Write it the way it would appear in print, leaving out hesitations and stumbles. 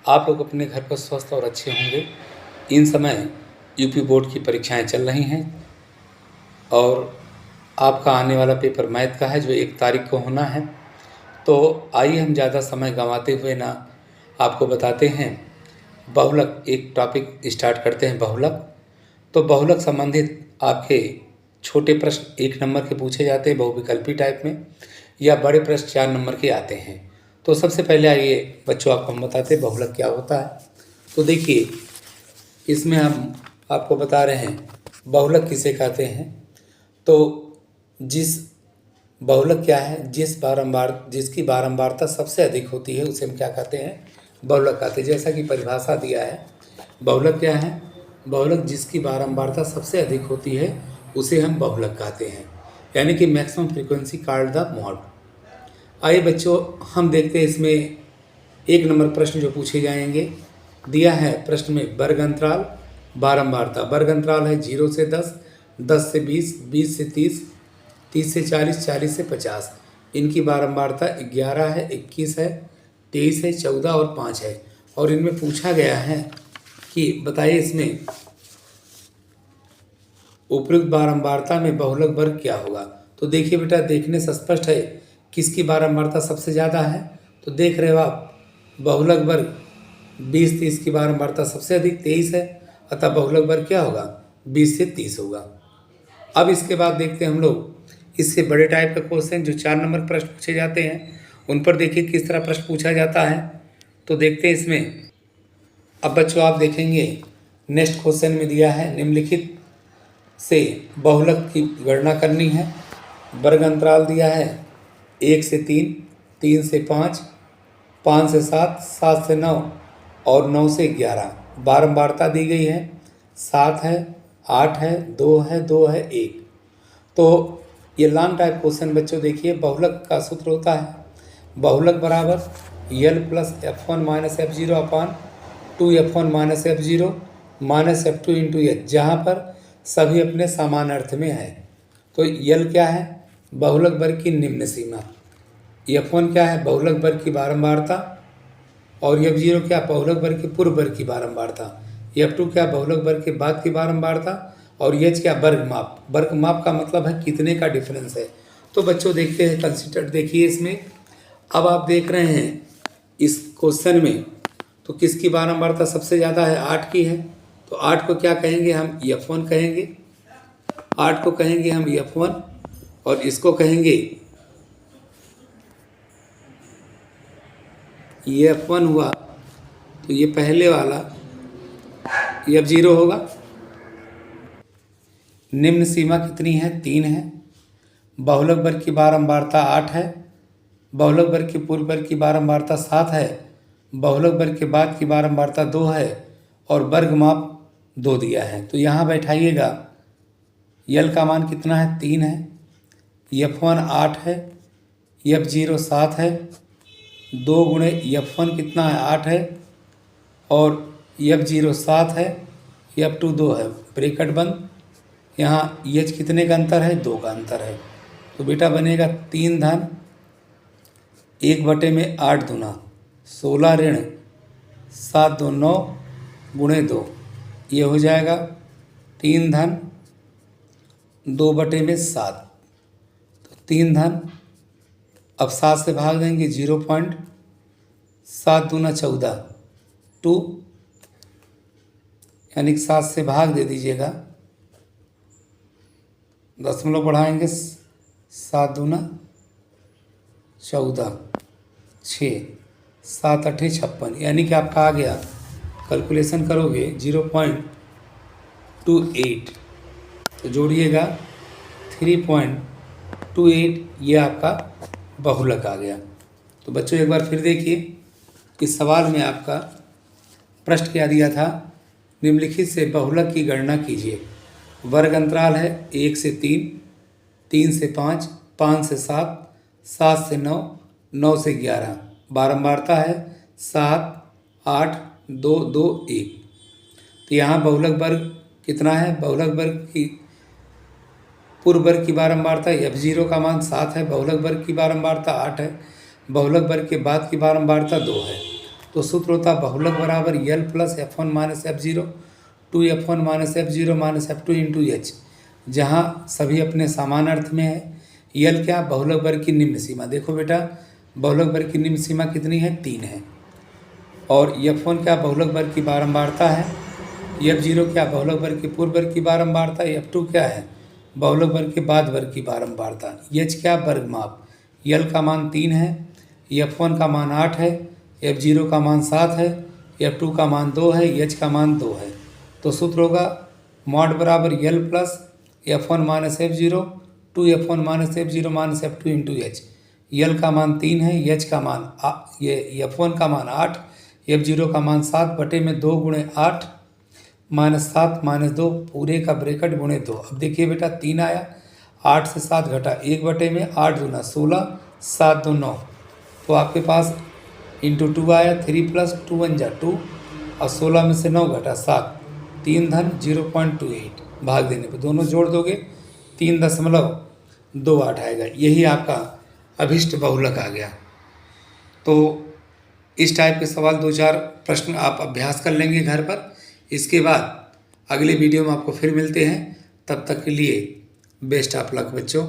आप लोग अपने घर पर स्वस्थ और अच्छे होंगे। इन समय यूपी बोर्ड की परीक्षाएं चल रही हैं और आपका आने वाला पेपर मैथ का है जो 1 तारीख को होना है। तो आइए हम ज़्यादा समय गंवाते हुए ना आपको बताते हैं, बहुलक एक टॉपिक स्टार्ट करते हैं। बहुलक तो बहुलक संबंधित आपके छोटे प्रश्न 1 नंबर के पूछे जाते हैं बहुविकल्पी टाइप में, या बड़े प्रश्न 4 नंबर के आते हैं। तो सबसे पहले आइए बच्चों आपको हम बताते हैं बहुलक क्या होता है। तो देखिए, इसमें हम आपको बता रहे हैं बहुलक किसे कहते हैं। तो जिस बहुलक क्या है, जिसकी बारंबारता सबसे अधिक होती है उसे हम क्या कहते हैं, बहुलक कहते हैं। जैसा कि परिभाषा दिया है, बहुलक क्या है, बहुलक जिसकी बारंबारता सबसे अधिक होती है उसे हम बहुलक कहते हैं, यानी कि maximum frequency called the mod. आइए बच्चों हम देखते हैं इसमें 1 नंबर प्रश्न जो पूछे जाएंगे। दिया है प्रश्न में वर्ग अंतराल बारंबारता। वर्ग अंतराल है 0 से 10, 10 से 20, 20 से 30, 30 से 40, 40 से 50। इनकी बारंबारता 11 है, 21 है, 23 है, 14 और 5 है। और इनमें पूछा गया है कि बताइए इसमें उपयुक्त बारंबारता में बहुलक वर्ग क्या होगा। तो देखिए बेटा, देखने से स्पष्ट है किसकी बारंबारता सबसे ज़्यादा है। तो देख रहे हो आप, बहुलक वर्ग 20 30 की बारंबारता सबसे अधिक 23 है, अतः बहुलक वर्ग क्या होगा, 20 से 30 होगा। अब इसके बाद देखते हैं हम लोग इससे बड़े टाइप का क्वेश्चन जो 4 नंबर प्रश्न पूछे जाते हैं, उन पर देखिए किस तरह प्रश्न पूछा जाता है। तो देखते हैं इसमें। अब बच्चों आप देखेंगे नेक्स्ट क्वेश्चन में दिया है निम्नलिखित से बहुलक की गणना करनी है। वर्ग अंतराल दिया है 1 से 3, 3 से 5, 5 से 7, 7 से 9 और 9 से 11। बारंबारता दी गई है 7 है, 8 है, 2 है, 2 है, 1। तो ये लॉन्ग टाइप क्वेश्चन बच्चों देखिए, बहुलक का सूत्र होता है बहुलक बराबर L plus F1 minus F0 अपान 2F1 minus F0 minus F2 into H, जहाँ पर सभी अपने समान अर्थ में है। तो L क्या है, बहुलक वर्ग की निम्न सीमा। F1 क्या है, बहुलक वर्ग की बारंबारता। और F0 क्या, बहुलक वर्ग के पूर्व वर्ग की बारंबारता। F2 क्या, बहुलक वर्ग के बाद की बारंबारता। और H क्या, वर्ग माप। वर्ग माप का मतलब है कितने का डिफरेंस है। तो बच्चों देखते हैं कंसिडर, देखिए इसमें। अब आप देख रहे हैं इस क्वेश्चन में, तो किसकी बारंबारता सबसे ज़्यादा है, 8 की है। तो 8 को क्या कहेंगे, हम F1 कहेंगे। 8 को कहेंगे हम F1 और इसको कहेंगे ये F1 हुआ, तो ये पहले वाला F0 होगा। निम्न सीमा कितनी है, 3 है। बहुलक वर्ग की बारंबारता 8 है। बहुलक वर्ग के पूर्व वर्ग की बारंबारता 7 है। बहुलक वर्ग के बाद की बारंबारता 2 है और वर्ग माप 2 दिया है। तो यहाँ बैठाइएगा, L का मान कितना है, 3 है। F1 8 है, F0 7 है। 2 गुणे F1 कितना है, 8 है और F0 7 है, F2 2 है। ब्रैकेट बंद। यहाँ H कितने का अंतर है, 2 का अंतर है। तो बेटा बनेगा 3 धन 1 बटे में 8 दूना 16 ऋण 7 2 9 गुणे 2, ये हो जाएगा 3 धन 2 बटे में 7। तो 3 धन, अब 7 से भाग देंगे 0.7 दूना 14 2, यानी कि 7 से भाग दे दीजिएगा, दशमलव बढ़ाएंगे 7 दूना 14 6, 7 8 56, यानी कि आपका आ गया, कैलकुलेशन करोगे 0.28। तो जोड़िएगा 3.28, ये आपका बहुलक आ गया। तो बच्चों एक बार फिर देखिए, इस सवाल में आपका प्रश्न क्या दिया था, निम्नलिखित से बहुलक की गणना कीजिए। वर्ग अंतराल है 1 से 3, 3 से 5, 5 से 7, 7 से 9, 9 से 11। बारंबारता है 7 8 2 2 1। तो यहाँ बहुलक वर्ग कितना है, बहुलक वर्ग की पूर्व वर्ग की बारंबारता F0 का मान 7 है, बहुलक वर्ग की बारंबारता 8 है, बहुलक वर्ग के बाद की बारंबारता 2 है। तो सूत्र होता है बहुलक बराबर L plus F1 minus F0 2F1 minus F0 minus F2 into H, जहाँ सभी अपने समान अर्थ में है। यल क्या, बहुलक वर्ग की निम्न सीमा। देखो बेटा, बहुलक वर्ग की निम्न सीमा कितनी है, 3 है। और F1 क्या, बहुलक वर्ग की बारंबारता है। F0 क्या, बहुलक वर्ग की पूर्व वर्ग की बारंबारता। F2 क्या है, बहुलक वर्ग के बाद वर्ग की बारंबारता। H क्या, वर्ग माप। यल का मान 3 है, F1 का मान 8 है, F0 का मान 7 है, F2 का मान 2 है, H का मान 2 है। तो सूत्र होगा मॉड बराबर L plus F1 minus F0 2F1 minus F0 minus F2 into H. L का मान 3 है, H का मान F1 का मान 8, F0 का मान 7 बटे में 2 गुणे 8 माइनस 7 माइनस 2 पूरे का ब्रैकेट गुणे 2। अब देखिए बेटा 3 आया, 8 से 7 घटा 1 बटे में 8 दूना 16 7 2 9, तो आपके पास इंटू 2 आया, 3 प्लस 2 1 जा 2 और 16 में से 9 घटा 7 3 धन 0.28 भाग देने पे दोनों जोड़ दोगे 3.28 आएगा। यही आपका अभिष्ट बहुलक आ गया। तो इस टाइप के सवाल 2-4 प्रश्न आप अभ्यास कर लेंगे घर पर। इसके बाद अगले वीडियो में आपको फिर मिलते हैं। तब तक के लिए बेस्ट ऑफ लक बच्चों।